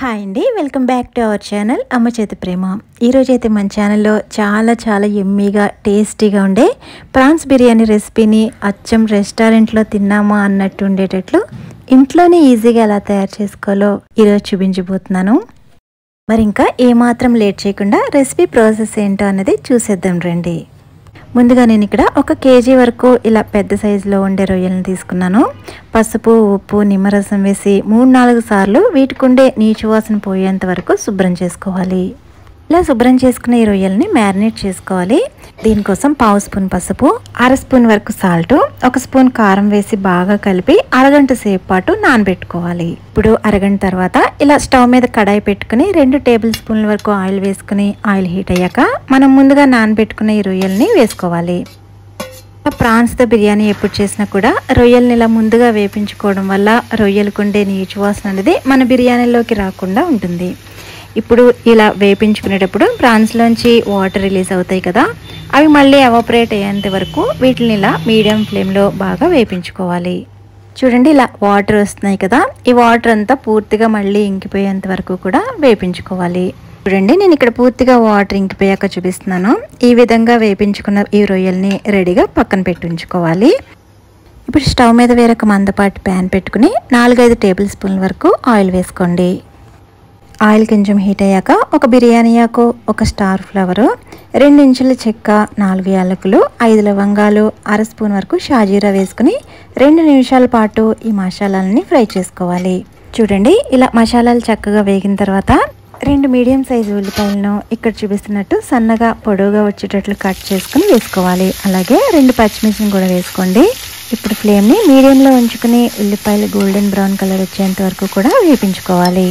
Hi అండి, welcome back to our channel అమ్మ చేతి ప్రేమ. ఈరోజు అయితే మన ఛానల్లో చాలా ఎమ్మీగా టేస్టీగా ఉండే ప్రాన్స్ బిర్యానీ రెసిపీని అచ్చం రెస్టారెంట్లో తిన్నామా అన్నట్టు ఉండేటట్లు ఇంట్లోనే ఈజీగా ఎలా తయారు చేసుకోవాలో ఈరోజు చూపించబోతున్నాను. మరి ఇంకా ఏమాత్రం లేట్ చేయకుండా రెసిపీ ప్రాసెస్ ఏంటో అన్నది చూసేద్దాం రండి. ముందుగా నేను ఇక్కడ 1 కేజీ వరకు ఇలా పెద్ద సైజులో ఉండే రొయ్యలను తీసుకున్నాను. పసుపు, ఉప్పు, నిమ్మరసం వేసి 3-4 సార్లు వీటికుండే నీచు వాసన పోయేంత వరకు శుభ్రం చేసుకోవాలి. ఇలా శుభ్రం చేసుకున్న ఈ రొయ్యల్ని మ్యారినేట్ చేసుకోవాలి. దీనికోసం 1/2 స్పూన్ పసుపు, 1/2 స్పూన్ వరకు సాల్ట్, 1 స్పూన్ కారం వేసి బాగా కలిపి అరగంట సేపు పాటు నానబెట్టుకోవాలి. ఇప్పుడు అరగంట తర్వాత ఇలా స్టవ్ మీద కడాయి పెట్టుకుని 2 టేబుల్ స్పూన్ల వరకు ఆయిల్ వేసుకుని ఆయిల్ హీట్ అయ్యాక మనం ముందుగా నానబెట్టుకున్న ఈ రొయ్యల్ని వేసుకోవాలి. ప్రాన్స్తో బిర్యానీ ఎప్పుడు చేసినా కూడా రొయ్యల్ని ఇలా ముందుగా వేపించుకోవడం వల్ల రొయ్యలకుండే నీచు వాసన అనేది మన బిర్యానీలోకి రాకుండా ఉంటుంది. ఇప్పుడు ఇలా వేపించుకునేటప్పుడు ప్రాన్స్లోంచి వాటర్ రిలీజ్ అవుతాయి కదా, అవి మళ్ళీ ఎవాపరేట్ అయ్యేంత వరకు వీటిని ఇలా మీడియం ఫ్లేమ్లో బాగా వేపించుకోవాలి. చూడండి, ఇలా వాటర్ వస్తున్నాయి కదా, ఈ వాటర్ అంతా పూర్తిగా మళ్ళీ ఇంకిపోయేంత వరకు కూడా వేపించుకోవాలి. చూడండి, నేను ఇక్కడ పూర్తిగా వాటర్ ఇంకిపోయాక చూపిస్తున్నాను. ఈ విధంగా వేపించుకున్న ఈ రొయ్యల్ని రెడీగా పక్కన పెట్టి ఉంచుకోవాలి. ఇప్పుడు స్టవ్ మీద వేరొక మందపాటి ప్యాన్ పెట్టుకుని 4-5 టేబుల్ స్పూన్ల వరకు ఆయిల్ వేసుకోండి. ఆయిల్ కొంచెం హీట్ అయ్యాక 1 బిర్యానీ ఆకు, 1 స్టార్ ఫ్లవరు, 2 ఇంచుల చెక్క, 4 యాలకులు, 5 లవంగాలు, 1/2 స్పూన్ వరకు షాజీరా వేసుకుని 2 నిమిషాల పాటు ఈ మసాలాలని ఫ్రై చేసుకోవాలి. చూడండి, ఇలా మసాలాలు చక్కగా వేగిన తర్వాత 2 మీడియం సైజు ఉల్లిపాయలను ఇక్కడ చూపిస్తున్నట్టు సన్నగా పొడవుగా వచ్చేటట్లు కట్ చేసుకుని వేసుకోవాలి. అలాగే 2 పచ్చిమిర్చిని కూడా వేసుకోండి. ఇప్పుడు ఫ్లేమ్ని మీడియంలో ఉంచుకుని ఉల్లిపాయలు గోల్డెన్ బ్రౌన్ కలర్ వచ్చేంత వరకు కూడా వేపించుకోవాలి.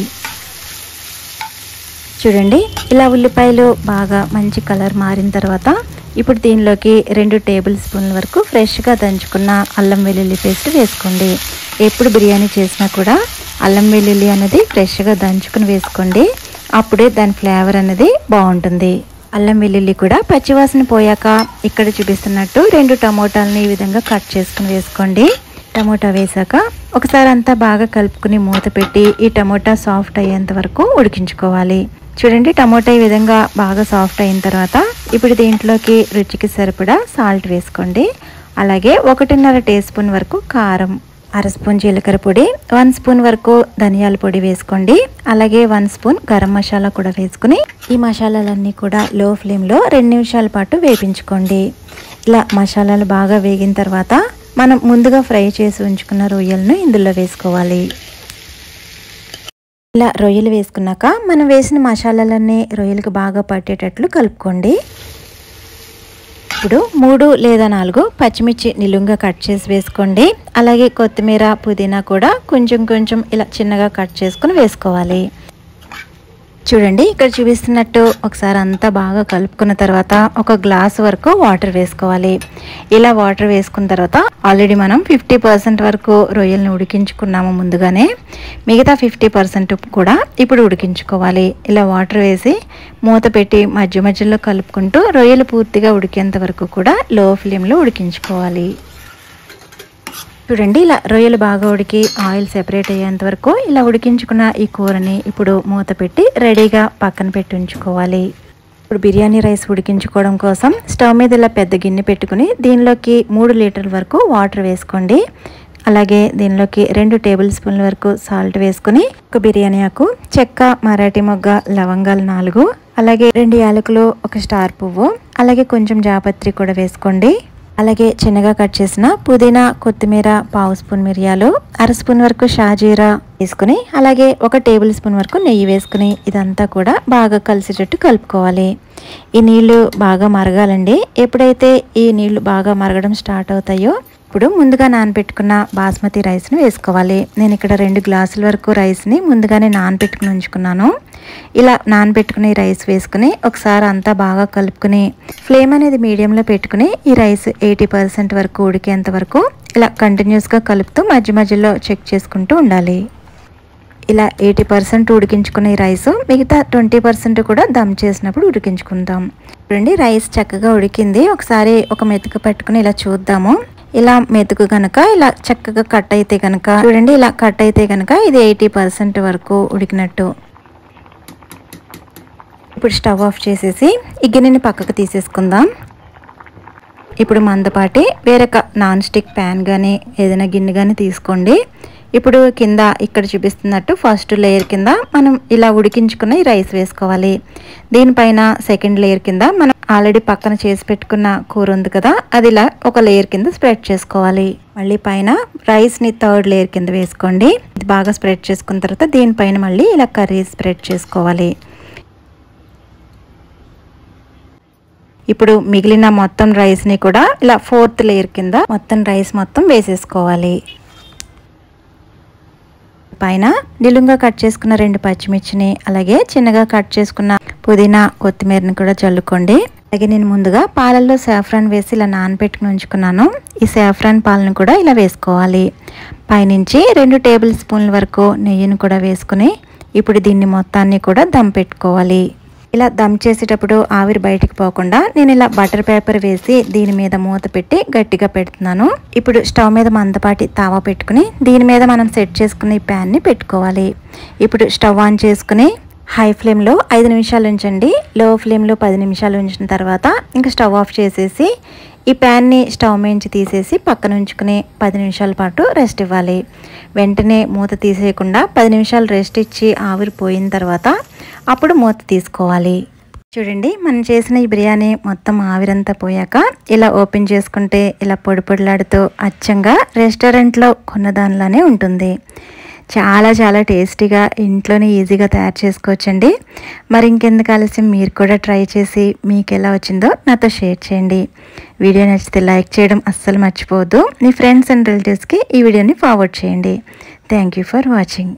చూడండి, ఇలా ఉల్లిపాయలు బాగా మంచి కలర్ మారిన తర్వాత ఇప్పుడు దీనిలోకి 2 టేబుల్ స్పూన్ల వరకు ఫ్రెష్గా దంచుకున్న అల్లం వెల్లుల్లి పేస్ట్ వేసుకోండి. ఎప్పుడు బిర్యానీ చేసినా కూడా అల్లం వెల్లుల్లి అనేది ఫ్రెష్గా దంచుకుని వేసుకోండి, అప్పుడే దాని ఫ్లేవర్ అనేది బాగుంటుంది. అల్లం వెల్లుల్లి కూడా పచ్చివాసన పోయాక ఇక్కడ చూపిస్తున్నట్టు 2 టమోటాలని ఈ విధంగా కట్ చేసుకుని వేసుకోండి. టమోటా వేసాక ఒకసారి అంతా బాగా కలుపుకుని మూత పెట్టి ఈ టమోటా సాఫ్ట్ అయ్యేంత వరకు ఉడికించుకోవాలి. చూడండి, టమోటా ఈ విధంగా బాగా సాఫ్ట్ అయిన తర్వాత ఇప్పుడు దీంట్లోకి రుచికి సరిపడా సాల్ట్ వేసుకోండి. అలాగే 1.5 టీ స్పూన్ వరకు కారం, 1/2 స్పూన్ జీలకర్ర పొడి, 1 స్పూన్ వరకు ధనియాల పొడి వేసుకోండి. అలాగే 1 స్పూన్ గరం మసాలా కూడా వేసుకుని ఈ మసాలాలన్నీ కూడా లో ఫ్లేమ్లో 2 నిమిషాల పాటు వేపించుకోండి. ఇలా మసాలాలు బాగా వేగిన తర్వాత మనం ముందుగా ఫ్రై చేసి ఉంచుకున్న రొయ్యలను ఇందులో వేసుకోవాలి. ఇలా రొయ్యలు వేసుకున్నాక మనం వేసిన మసాలాలన్నీ రొయ్యలకు బాగా పట్టేటట్లు కలుపుకోండి. ఇప్పుడు 3 లేదా 4 పచ్చిమిర్చి నిలువుగా కట్ చేసి వేసుకోండి. అలాగే కొత్తిమీర, పుదీనా కూడా కొంచెం ఇలా చిన్నగా కట్ చేసుకుని వేసుకోవాలి. చూడండి, ఇక్కడ చూపిస్తున్నట్టు ఒకసారి అంతా బాగా కలుపుకున్న తర్వాత 1 గ్లాస్ వరకు వాటర్ వేసుకోవాలి. ఇలా వాటర్ వేసుకున్న తర్వాత ఆల్రెడీ మనం 50% వరకు రొయ్యల్ని ఉడికించుకున్నాము ముందుగానే, మిగతా 50% కూడా ఇప్పుడు ఉడికించుకోవాలి. ఇలా వాటర్ వేసి మూత పెట్టి మధ్యలో కలుపుకుంటూ రొయ్యలు పూర్తిగా ఉడికేంత వరకు కూడా లో ఫ్లేమ్లో ఉడికించుకోవాలి. చూడండి, ఇలా రొయ్యలు బాగా ఉడికి ఆయిల్ సెపరేట్ అయ్యేంత వరకు ఇలా ఉడికించుకున్న ఈ కూరని ఇప్పుడు మూత పెట్టి రెడీగా పక్కన పెట్టి ఉంచుకోవాలి. ఇప్పుడు బిర్యానీ రైస్ ఉడికించుకోవడం కోసం స్టవ్ మీద ఇలా పెద్ద గిన్నె పెట్టుకుని దీనిలోకి 3 లీటర్ల వరకు వాటర్ వేసుకోండి. అలాగే దీనిలోకి 2 టేబుల్ స్పూన్ల వరకు సాల్ట్ వేసుకుని 1 బిర్యానీ ఆకు, చెక్క, మరాఠీ మొగ్గ, లవంగాలు 4, అలాగే 2 యాలకులు, 1 స్టార్ పువ్వు, అలాగే కొంచెం జాపత్రి కూడా వేసుకోండి. అలాగే చిన్నగా కట్ చేసిన పుదీనా, కొత్తిమీర, 1/2 స్పూన్ మిరియాలు, 1/2 స్పూన్ వరకు షాజీరా వేసుకుని అలాగే 1 టేబుల్ స్పూన్ వరకు నెయ్యి వేసుకుని ఇదంతా కూడా బాగా కలిసేటట్టు కలుపుకోవాలి. ఈ నీళ్లు బాగా మరగాలండి. ఎప్పుడైతే ఈ నీళ్లు బాగా మరగడం స్టార్ట్ అవుతాయో ఇప్పుడు ముందుగా నానబెట్టుకున్న బాస్మతి రైస్ని వేసుకోవాలి. నేను ఇక్కడ 2 గ్లాసుల వరకు రైస్ని ముందుగానే నానబెట్టుకుని ఉంచుకున్నాను. ఇలా నానబెట్టుకుని రైస్ వేసుకుని ఒకసారి అంతా బాగా కలుపుకుని ఫ్లేమ్ అనేది మీడియంలో పెట్టుకుని ఈ రైస్ 80% వరకు ఉడికేంత వరకు ఇలా కంటిన్యూస్గా కలుపుతూ మధ్యలో చెక్ చేసుకుంటూ ఉండాలి. ఇలా 80% ఉడికించుకునే రైస్ మిగతా 20% కూడా దమ్ చేసినప్పుడు ఉడికించుకుందాం. చూడండి, రైస్ చక్కగా ఉడికింది. ఒకసారి ఒక మెతుకు పట్టుకుని ఇలా చూద్దాము. ఇలా మెతుకు కనుక ఇలా చక్కగా కట్ అయితే కనుక చూడండి, ఇలా కట్ అయితే కనుక ఇది 80% వరకు ఉడికినట్టు. ఇప్పుడు స్టవ్ ఆఫ్ చేసేసి ఈ గిన్నెని పక్కకు తీసేసుకుందాం. ఇప్పుడు మందపాటి వేరొక నాన్ స్టిక్ ప్యాన్ కానీ ఏదైనా గిన్నె కానీ తీసుకోండి. ఇప్పుడు కింద ఇక్కడ చూపిస్తున్నట్టు ఫస్ట్ లేయర్ కింద మనం ఇలా ఉడికించుకున్న ఈ రైస్ వేసుకోవాలి. దీనిపైన సెకండ్ లేయర్ కింద మనం ఆల్రెడీ పక్కన చేసి పెట్టుకున్న కూర ఉంది కదా, అది ఇలా ఒక లేయర్ కింద స్ప్రెడ్ చేసుకోవాలి. మళ్ళీ పైన రైస్ని థర్డ్ లేయర్ కింద వేసుకోండి. ఇది బాగా స్ప్రెడ్ చేసుకున్న తర్వాత దీనిపైన మళ్ళీ ఇలా కర్రీ స్ప్రెడ్ చేసుకోవాలి. ఇప్పుడు మిగిలిన మొత్తం రైస్ని కూడా ఇలా ఫోర్త్ లేయర్ కింద మొత్తం రైస్ మొత్తం వేసేసుకోవాలి. పైన నిలువుగా కట్ చేసుకున్న 2 పచ్చిమిర్చిని అలాగే చిన్నగా కట్ చేసుకున్న పుదీనా కొత్తిమీరని కూడా చల్లుకోండి. అలాగే నేను ముందుగా పాలల్లో సాఫ్రాన్ వేసి ఇలా నానబెట్టుకుని ఉంచుకున్నాను. ఈ సాఫ్రాన్ పాలను కూడా ఇలా వేసుకోవాలి. పైనుంచి 2 టేబుల్ స్పూన్ల వరకు నెయ్యిని కూడా వేసుకుని ఇప్పుడు దీన్ని మొత్తాన్ని కూడా దమ్ పెట్టుకోవాలి. ఇలా దమ్ చేసేటప్పుడు ఆవిరి బయటికి పోకుండా నేను ఇలా బటర్ పేపర్ వేసి దీని మీద మూత పెట్టి గట్టిగా పెడుతున్నాను. ఇప్పుడు స్టవ్ మీద మందపాటి తావా పెట్టుకుని దీని మీద మనం సెట్ చేసుకున్న ఈ ప్యాన్ని పెట్టుకోవాలి. ఇప్పుడు స్టవ్ ఆన్ చేసుకుని హై ఫ్లేమ్లో 5 నిమిషాలు ఉంచండి. లో ఫ్లేమ్లో 10 నిమిషాలు ఉంచిన తర్వాత ఇంకా స్టవ్ ఆఫ్ చేసేసి ఈ ప్యాన్ని స్టవ్ నుంచి తీసేసి పక్కన ఉంచుకుని 10 నిమిషాల పాటు రెస్ట్ ఇవ్వాలి. వెంటనే మూత తీసేయకుండా 10 నిమిషాలు రెస్ట్ ఇచ్చి ఆవిరి పోయిన తర్వాత అప్పుడు మూత తీసుకోవాలి. చూడండి, మనం చేసిన ఈ బిర్యానీ మొత్తం ఆవిరంతా పోయాక ఇలా ఓపెన్ చేసుకుంటే ఇలా పొడి పొడిలాడుతూ అచ్చంగా రెస్టారెంట్లో కొన్నదానిలానే ఉంటుంది. చాలా చాలా టేస్టీగా ఇంట్లోనే ఈజీగా తయారు చేసుకోవచ్చండి. మరి ఇంకెందుకు ఆలస్యం, మీరు కూడా ట్రై చేసి మీకు ఎలా వచ్చిందో నాతో షేర్ చేయండి. వీడియో నచ్చితే లైక్ చేయడం అస్సలు మర్చిపోవద్దు. మీ ఫ్రెండ్స్ అండ్ రిలేటివ్స్కి ఈ వీడియోని ఫార్వర్డ్ చేయండి. Thank you for watching.